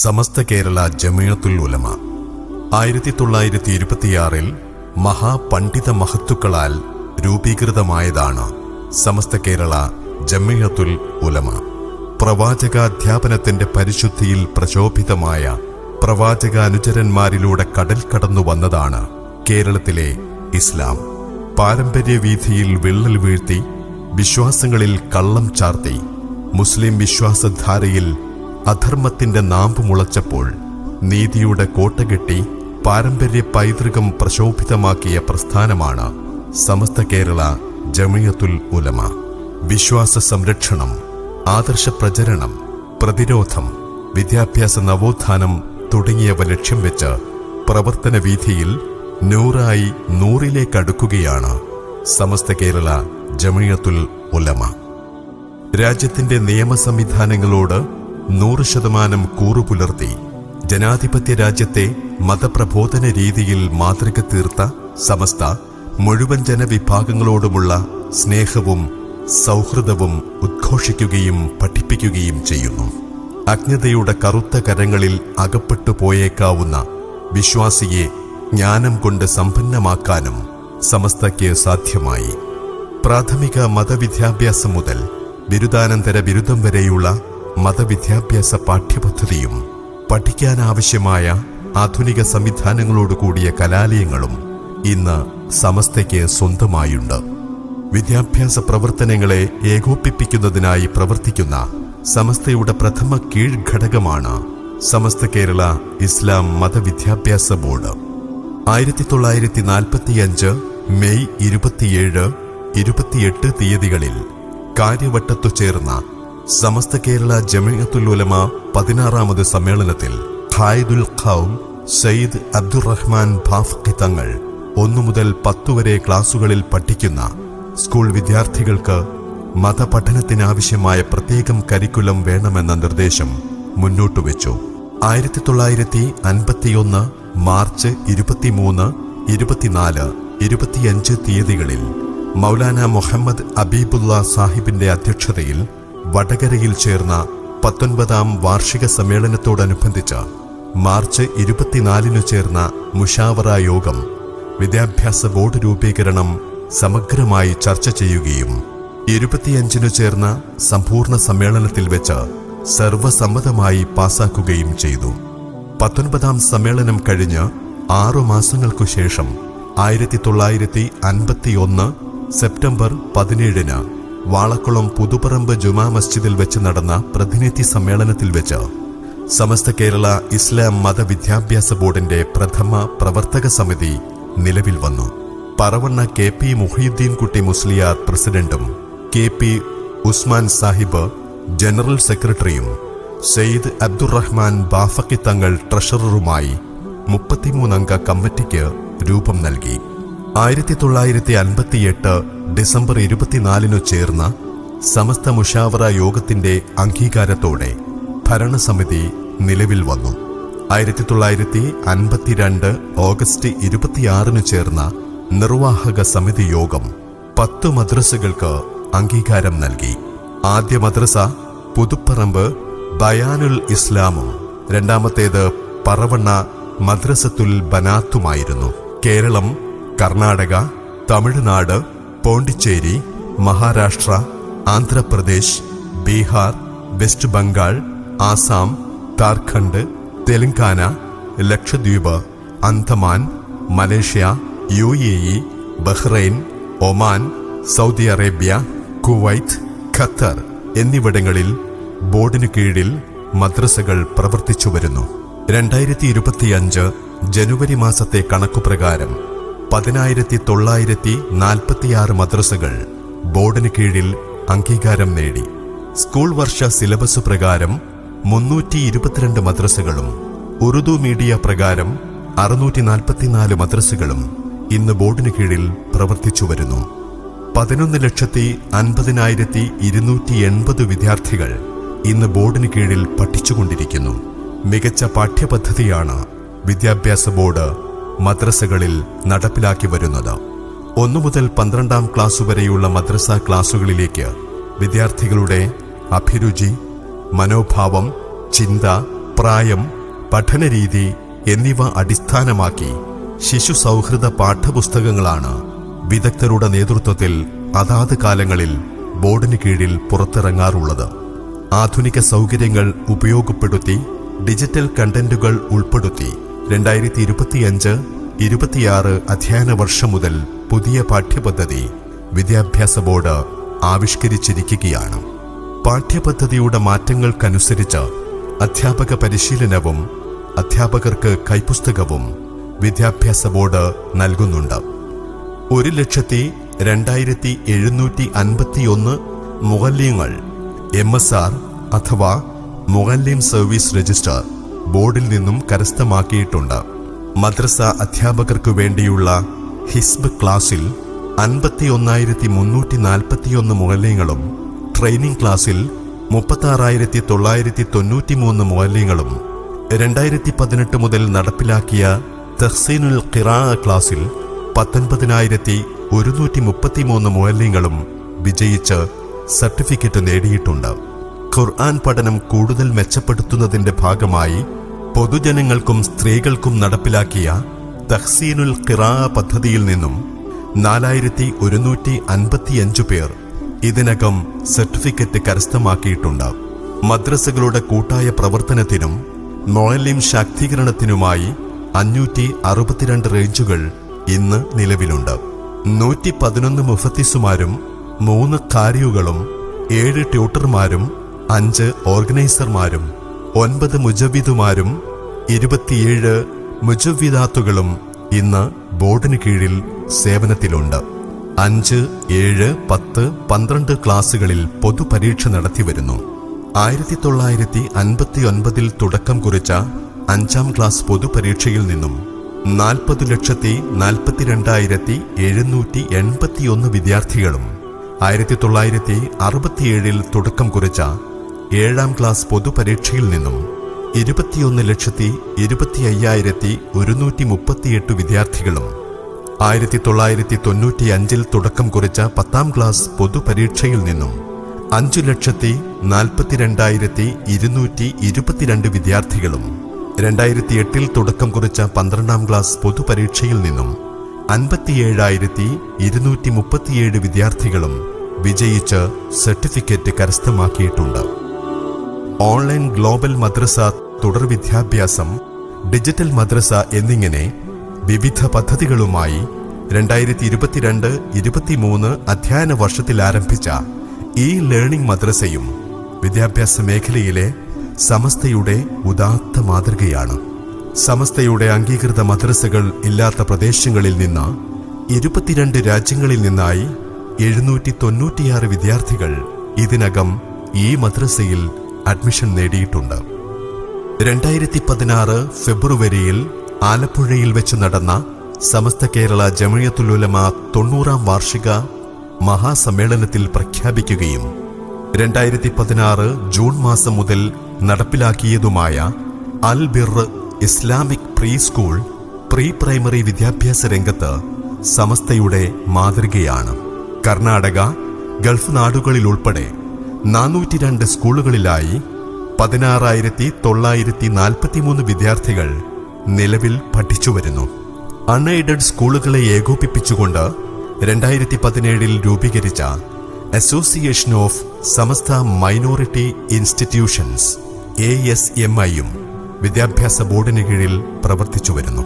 സമസ്ത കേരള ജമിയത്തുൽ ഉലമ 1926 മഹാപണ്ഡിത മഹത്തുക്കളാൽ രൂപീകൃതമായതാണ് സമസ്ത കേരള ജമിയത്തുൽ ഉലമ. പ്രവാചകാധ്യാപനത്തിന്റെ പരിശുദ്ധിയിൽ പ്രശോഭിതമായ പ്രവാചകാനുചരന്മാരിലൂടെ കടൽ കടന്നു വന്നതാണ് കേരളത്തിലെ ഇസ്ലാം. പാരമ്പര്യവീഥിയിൽ വിള്ളൽ വീഴ്ത്തി വിശ്വാസങ്ങളിൽ കള്ളം ചാർത്തി മുസ്ലിം വിശ്വാസധാരയിൽ അധർമ്മത്തിന്റെ നാമ്പ് മുളച്ചപ്പോൾ നീതിയുടെ കോട്ടകെട്ടി പാരമ്പര്യ പൈതൃകം പ്രശോഭിതമാക്കിയ പ്രസ്ഥാനമാണ് സമസ്ത കേരള ജമിയത്തുൽ ഉലമ. വിശ്വാസ സംരക്ഷണം, ആദർശ പ്രചരണം, പ്രതിരോധം, വിദ്യാഭ്യാസ നവോത്ഥാനം തുടങ്ങിയവ ലക്ഷ്യം വെച്ച് പ്രവർത്തന വീഥിയിൽ നൂറായി നൂറിലേക്കടുക്കുകയാണ് സമസ്ത കേരള ജമിയത്തുൽ ഉലമ. രാജ്യത്തിന്റെ നിയമ സംവിധാനങ്ങളോട് 100% കൂറുപുലർത്തി ജനാധിപത്യ രാജ്യത്തെ മതപ്രബോധന രീതിയിൽ മാതൃക തീർത്ത സമസ്ത മുഴുവൻ ജനവിഭാഗങ്ങളോടുമുള്ള സ്നേഹവും സൗഹൃദവും ഉദ്ഘോഷിക്കുകയും പഠിപ്പിക്കുകയും ചെയ്യുന്നു. അജ്ഞതയുടെ കറുത്ത കരങ്ങളിൽ അകപ്പെട്ടു പോയേക്കാവുന്ന വിശ്വാസിയെ ജ്ഞാനം കൊണ്ട് സമ്പന്നമാക്കാനും സമസ്തയ്ക്ക് സാധ്യമായി. പ്രാഥമിക മതവിദ്യാഭ്യാസം മുതൽ ബിരുദാനന്തര ബിരുദം വരെയുള്ള മതവിദ്യാഭ്യാസ പാഠ്യപദ്ധതിയും പഠിക്കാനാവശ്യമായ ആധുനിക സംവിധാനങ്ങളോടുകൂടിയ കലാലയങ്ങളും ഇന്ന് സമസ്തയ്ക്ക് സ്വന്തമായുണ്ട്. വിദ്യാഭ്യാസ പ്രവർത്തനങ്ങളെ ഏകോപിപ്പിക്കുന്നതിനായി പ്രവർത്തിക്കുന്ന സമസ്തയുടെ പ്രഥമ കീഴ്ഘടകമാണ് സമസ്ത കേരള ഇസ്ലാം മതവിദ്യാഭ്യാസ ബോർഡ്. 1945 മെയ് 27, 28 തീയതികളിൽ കാര്യവട്ടത്തു ചേർന്ന സമസ്ത കേരള ജമിയത്തുൽ ഉലമ 16ാമത് സമ്മേളനത്തിൽ ഖായിദുൽ ഖൗം സയ്യിദ് അബ്ദുറഹ്മാൻ ബാഫഖി തങ്ങൾ 1 മുതൽ 10 വരെ ക്ലാസുകളിൽ പഠിക്കുന്ന സ്കൂൾ വിദ്യാർത്ഥികൾക്ക് മതപഠനത്തിനാവശ്യമായ പ്രത്യേകം കരിക്കുലം വേണമെന്ന നിർദ്ദേശം മുന്നോട്ടുവെച്ചു. 1951 മാർച്ച് 23, 24, 25 തീയതികളിൽ മൗലാന മുഹമ്മദ് അബീബുള്ള സാഹിബിന്റെ അധ്യക്ഷതയിൽ വടകരയിൽ ചേർന്ന 19ാം വാർഷിക സമ്മേളനത്തോടനുബന്ധിച്ച് മാർച്ച് 24 ചേർന്ന മുഷാവറ യോഗം വിദ്യാഭ്യാസ ബോർഡ് രൂപീകരണം സമഗ്രമായി ചർച്ച ചെയ്യുകയും 25 ചേർന്ന സമ്പൂർണ്ണ സമ്മേളനത്തിൽ വെച്ച് സർവസമ്മതമായി പാസാക്കുകയും ചെയ്തു. 19ാം സമ്മേളനം കഴിഞ്ഞ് 6 മാസങ്ങൾക്കു ശേഷം 1951 സെപ്റ്റംബർ 17 വാളക്കുളം പുതുപ്പറമ്പ് ജുമാ മസ്ജിദിൽ വെച്ച് നടന്ന പ്രതിനിധി സമ്മേളനത്തിൽ വെച്ച് സമസ്ത കേരള ഇസ്ലാം മതവിദ്യാഭ്യാസ ബോർഡിന്റെ പ്രഥമ പ്രവർത്തക സമിതി നിലവിൽ വന്നു. പറവണ്ണ KP മുഹീദ്ദീൻ കുട്ടി മുസ്ലിയാർ പ്രസിഡന്റും KP ഉസ്മാൻ സാഹിബ് ജനറൽ സെക്രട്ടറിയും സയ്യിദ് അബ്ദുറഹ്മാൻ ബാഫഖി തങ്ങൾ ട്രഷററുമായി 33 അംഗ കമ്മിറ്റിക്ക് രൂപം നൽകി. 1958 ഡിസംബർ 24 ചേർന്ന സമസ്ത മുഷാവറ യോഗത്തിന്റെ അംഗീകാരത്തോടെ ഭരണസമിതി നിലവിൽ വന്നു. 1952 ഓഗസ്റ്റ് 26 ചേർന്ന നിർവാഹക സമിതി യോഗം 10 മദ്രസകൾക്ക് അംഗീകാരം നൽകി. ആദ്യ മദ്രസ പുതുപ്പറമ്പ് ബയാനുൽ ഇസ്ലാമും രണ്ടാമത്തേത് പറവണ്ണ മദ്രസത്തുൽ ബനാത്തുമായിരുന്നു. Kerala, Karnataka, Tamil Nadu, Pondicherry, Maharashtra, Andhra Pradesh, Bihar, West Bengal, Assam, Jharkhand, Telangana, Lakshadweep, Andaman, Malaysia, UAE, Bahrain, Oman, Saudi Arabia, Kuwait, Qatar എന്നിവിടങ്ങളിൽ ബോർഡിനു കീഴിൽ മദ്രസകൾ പ്രവർത്തിച്ചു വരുന്നു. 2025 ജനുവരി മാസത്തെ കണക്കുപ്രകാരം 10,946 മദ്രസകൾ ബോർഡിന് കീഴിൽ അംഗീകാരം നേടി. സ്കൂൾ വർഷ സിലബസ് പ്രകാരം 322 മദ്രസകളും ഉറുദു മീഡിയ പ്രകാരം 644 മദ്രസകളും ഇന്ന് ബോർഡിന് കീഴിൽ പ്രവർത്തിച്ചു വരുന്നു. 11,50,280 വിദ്യാർത്ഥികൾ ഇന്ന് ബോർഡിന് കീഴിൽ പഠിച്ചുകൊണ്ടിരിക്കുന്നു. മികച്ച പാഠ്യപദ്ധതിയാണ് വിദ്യാഭ്യാസ ബോർഡ് മദ്രസകളിൽ നടപ്പിലാക്കി വരുന്നത്. 1 മുതൽ 12ാം ക്ലാസ് വരെയുള്ള മദ്രസ ക്ലാസുകളിലേക്ക് വിദ്യാർത്ഥികളുടെ അഭിരുചി, മനോഭാവം, ചിന്ത, പ്രായം, പഠനരീതി എന്നിവ അടിസ്ഥാനമാക്കി ശിശു സൗഹൃദ പാഠപുസ്തകങ്ങളാണ് വിദഗ്ധരുടെ നേതൃത്വത്തിൽ അതാത് കാലങ്ങളിൽ ബോർഡിന് കീഴിൽ പുറത്തിറങ്ങാറുള്ളത്. ആധുനിക സൗകര്യങ്ങൾ ഉപയോഗപ്പെടുത്തി ഡിജിറ്റൽ കണ്ടന്റുകൾ ഉൾപ്പെടുത്തി 2025-26 അധ്യയന വർഷം മുതൽ പുതിയ പാഠ്യപദ്ധതി വിദ്യാഭ്യാസ ബോർഡ് ആവിഷ്കരിച്ചിരിക്കുകയാണ്. പാഠ്യപദ്ധതിയുടെ മാറ്റങ്ങൾക്കനുസരിച്ച് അധ്യാപക പരിശീലനവും അധ്യാപകർക്ക് കൈപ്പുസ്തകവും വിദ്യാഭ്യാസ ബോർഡ് നൽകുന്നുണ്ട്. 1,02,751 മുഅല്ലിങ്ങൾ MSR അഥവാ മുഅല്ലിം സർവീസ് രജിസ്റ്റർ ബോർഡിൽ നിന്നും കരസ്ഥമാക്കിയിട്ടുണ്ട്. മദ്രസ അധ്യാപകർക്കു വേണ്ടിയുള്ള ഹിസ്ബ് ക്ലാസിൽ 51,341 മുഅല്ലിങ്ങളും ട്രെയിനിംഗ് ക്ലാസിൽ 36,993 മുഅല്ലിങ്ങളും 2018 മുതൽ നടപ്പിലാക്കിയ തഹ്സീനുൽ ഖിറാഅ ക്ലാസിൽ 19,133 മുഅല്ലിങ്ങളും വിജയിച്ച് സർട്ടിഫിക്കറ്റ് നേടിയിട്ടുണ്ട്. ഖുർആൻ പഠനം കൂടുതൽ മെച്ചപ്പെടുത്തുന്നതിന്റെ ഭാഗമായി പൊതുജനങ്ങൾക്കും സ്ത്രീകൾക്കും നടപ്പിലാക്കിയ തഹ്സീനുൽ ഖിറാഅ പദ്ധതിയിൽ നിന്നും 4,155 പേർ ഇതിനകം സർട്ടിഫിക്കറ്റ് കരസ്ഥമാക്കിയിട്ടുണ്ട്. മദ്രസകളുടെ കൂട്ടായ പ്രവർത്തനത്തിനും മുഅല്ലിം ശാക്തീകരണത്തിനുമായി 562 റേഞ്ചുകൾ ഇന്ന് നിലവിലുണ്ട്. 111 മുഫത്തിസുമാരും 3 ഖാരിയുകളും 7 ട്യൂട്ടർമാരും 5 ഓർഗനൈസർമാരും 9 മുജവ്വിദുമാരും 27 മുജവ്വിദാത്തുകളും ഇന്ന് ബോർഡിന് കീഴിൽ സേവനത്തിലുണ്ട്. 5, 7, 10, 12 ക്ലാസുകളിൽ പൊതുപരീക്ഷ നടത്തിവരുന്നു. 1959 തുടക്കം കുറിച്ച 5ാം ക്ലാസ് പൊതുപരീക്ഷയിൽ നിന്നും 40,42,781 വിദ്യാർത്ഥികളും 1967 തുടക്കം കുറിച്ച 7ാം ക്ലാസ് പൊതുപരീക്ഷയിൽ നിന്നും 21,25,138 വിദ്യാർത്ഥികളും 1995 തുടക്കം കുറിച്ച 10ാം ക്ലാസ് പൊതുപരീക്ഷയിൽ നിന്നും 5,42,222 വിദ്യാർത്ഥികളും 2008 തുടക്കം കുറിച്ച 12ാം ക്ലാസ് പൊതുപരീക്ഷയിൽ നിന്നും 57,237 വിദ്യാർത്ഥികളും വിജയിച്ച് സർട്ടിഫിക്കറ്റ് കരസ്ഥമാക്കിയിട്ടുണ്ട്. ഓൺലൈൻ ഗ്ലോബൽ മദ്രസ, തുടർ വിദ്യാഭ്യാസം, ഡിജിറ്റൽ മദ്രസ എന്നിങ്ങനെ വിവിധ പദ്ധതികളുമായി 2022-23 അധ്യയന വർഷത്തിൽ ആരംഭിച്ച ഈ ലേണിംഗ് മദ്രസയും വിദ്യാഭ്യാസ മേഖലയിലെ സമസ്തയുടെ ഉദാത്ത മാതൃകയാണ്. സമസ്തയുടെ അംഗീകൃത മദ്രസകൾ ഇല്ലാത്ത പ്രദേശങ്ങളിൽ നിന്ന് 22 രാജ്യങ്ങളിൽ നിന്നായി 796 വിദ്യാർത്ഥികൾ ഇതിനകം ഈ മദ്രസയിൽ അഡ്മിഷൻ നേടിയിട്ടുണ്ട്. 2016 ഫെബ്രുവരിയിൽ ആലപ്പുഴയിൽ വെച്ച് നടന്ന സമസ്ത കേരള ജമിഅത്തുൽ ഉലമ 90ാം വാർഷിക മഹാസമ്മേളനത്തിൽ പ്രഖ്യാപിക്കുകയും 2016 ജൂൺ മാസം മുതൽ നടപ്പിലാക്കിയതുമായ Al Bir Islamic pre school, pre primary വിദ്യാഭ്യാസ രംഗത്ത് സമസ്തയുടെ മാതൃകയാണ്. കർണാടക, ഗൾഫ് നാടുകളിലുൾപ്പെടെ 402 സ്കൂളുകളിലായി 16,943 വിദ്യാർത്ഥികൾ നിലവിൽ പഠിച്ചുവരുന്നു. അൺഎയ്ഡഡ് സ്കൂളുകളെ ഏകോപിപ്പിച്ചുകൊണ്ട് 2017 രൂപീകരിച്ച association of Samastha minority institutions ASMI-യും വിദ്യാഭ്യാസ ബോർഡിന് കീഴിൽ പ്രവർത്തിച്ചുവരുന്നു.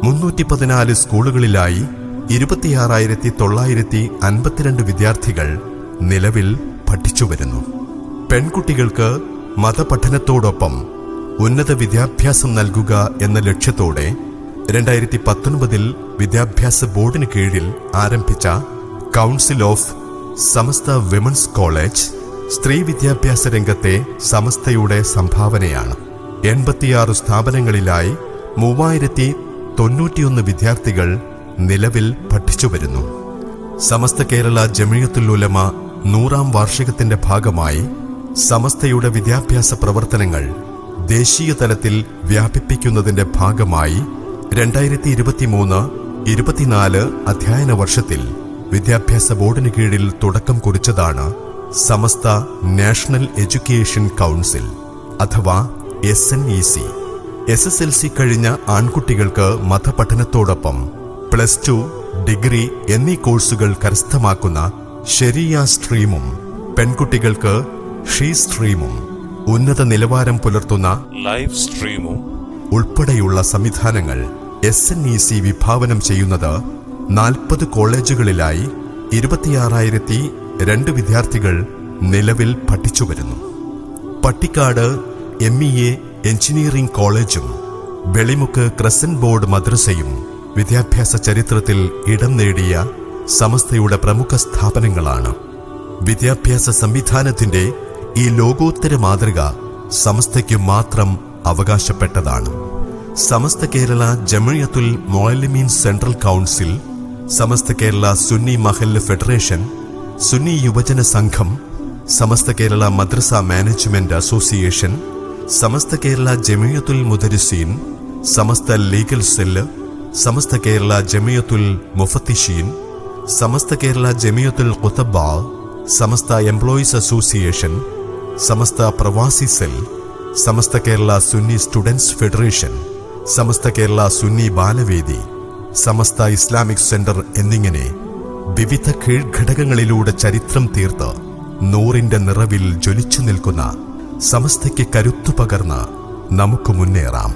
314 സ്കൂളുകളിലായി 26,952 വിദ്യാർത്ഥികൾ നിലവിൽ പഠിച്ചുവരുന്നു. പെൺകുട്ടികൾക്ക് മതപഠനത്തോടൊപ്പം ഉന്നത വിദ്യാഭ്യാസം നൽകുക എന്ന ലക്ഷ്യത്തോടെ 2019 വിദ്യാഭ്യാസ ബോർഡിന് കീഴിൽ ആരംഭിച്ച council of Samastha women's college സ്ത്രീ വിദ്യാഭ്യാസ രംഗത്തെ സമസ്തയുടെ സംഭാവനയാണ്. 86 സ്ഥാപനങ്ങളിലായി 3091 വിദ്യാർത്ഥികൾ നിലവിൽ പഠിച്ചുവരുന്നു. സമസ്ത കേരള ജമിഅത്തുൽ ഉലമ 100ാം വാർഷികത്തിന്റെ ഭാഗമായി സമസ്തയുടെ വിദ്യാഭ്യാസ പ്രവർത്തനങ്ങൾ ദേശീയ തലത്തിൽ വ്യാപിപ്പിക്കുന്നതിന്റെ ഭാഗമായി 2023-24 അധ്യയന വർഷത്തിൽ വിദ്യാഭ്യാസ ബോർഡിന് കീഴിൽ തുടക്കം കുറിച്ചതാണ് സമസ്ത നാഷണൽ എഡ്യൂക്കേഷൻ കൗൺസിൽ അഥവാ SNEC. SSLC കഴിഞ്ഞ ആൺകുട്ടികൾക്ക് മതപഠനത്തോടൊപ്പം +2, ഡിഗ്രി എന്നീ കോഴ്സുകൾ കരസ്ഥമാക്കുന്ന ശരിയ സ്ട്രീമും, പെൺകുട്ടികൾക്ക് ഷീ സ്ട്രീമും, ഉന്നത നിലവാരം പുലർത്തുന്ന ലൈവ് സ്ട്രീമും ഉൾപ്പെടെയുള്ള സംവിധാനങ്ങൾ SNEC വിഭാവനം ചെയ്യുന്നത് 40 കോളേജുകളിലായി 26,002 വിദ്യാർത്ഥികൾ നിലവിൽ പഠിച്ചുവരുന്നു. പട്ടിക്കാട് MEA എഞ്ചിനീയറിംഗ് കോളേജും വെളിമുക്ക് ക്രസന്റ് ബോർഡ് മദ്രസയും വിദ്യാഭ്യാസ ചരിത്രത്തിൽ ഇടം നേടിയ സമസ്തയുടെ പ്രമുഖ സ്ഥാപനങ്ങളാണ്. വിദ്യാഭ്യാസ സംവിധാനത്തിന്റെ ഈ ലോകോത്തര മാതൃക സമസ്തയ്ക്ക് മാത്രം അവകാശപ്പെട്ടതാണ്. സമസ്ത കേരള ജമിയത്തുൽ മുഅല്ലിമീൻ സെൻട്രൽ കൗൺസിൽ, സമസ്ത കേരള സുന്നി മഹല്ല് ഫെഡറേഷൻ, സുന്നി യുവജന സംഘം, സമസ്ത കേരള മദ്രസ മാനേജ്മെന്റ് അസോസിയേഷൻ, സമസ്ത കേരള ജമിയത്തുൽ മുദരിസീൻ, സമസ്ത ലീഗൽ സെല്ല്, സമസ്ത കേരള ജമിയത്തുൽ മുഫത്തിഷീൻ, സമസ്ത കേരള ജമിയത്തുൽ ഖുതബ, സമസ്ത എംപ്ലോയീസ് അസോസിയേഷൻ, സമസ്ത പ്രവാസി cell, Samastha Kerala Sunni students federation, Samastha Kerala Sunni Balavedi, സമസ്ത ഇസ്ലാമിക് സെന്റർ എന്നിങ്ങനെ വിവിധ കീഴ്ഘടകങ്ങളിലൂടെ ചരിത്രം തീർത്ത് നൂറിന്റെ നിറവിൽ ജ്വലിച്ചു നിൽക്കുന്ന സമസ്തയ്ക്ക് കരുത്തു പകർന്ന് നമുക്ക് മുന്നേറാം.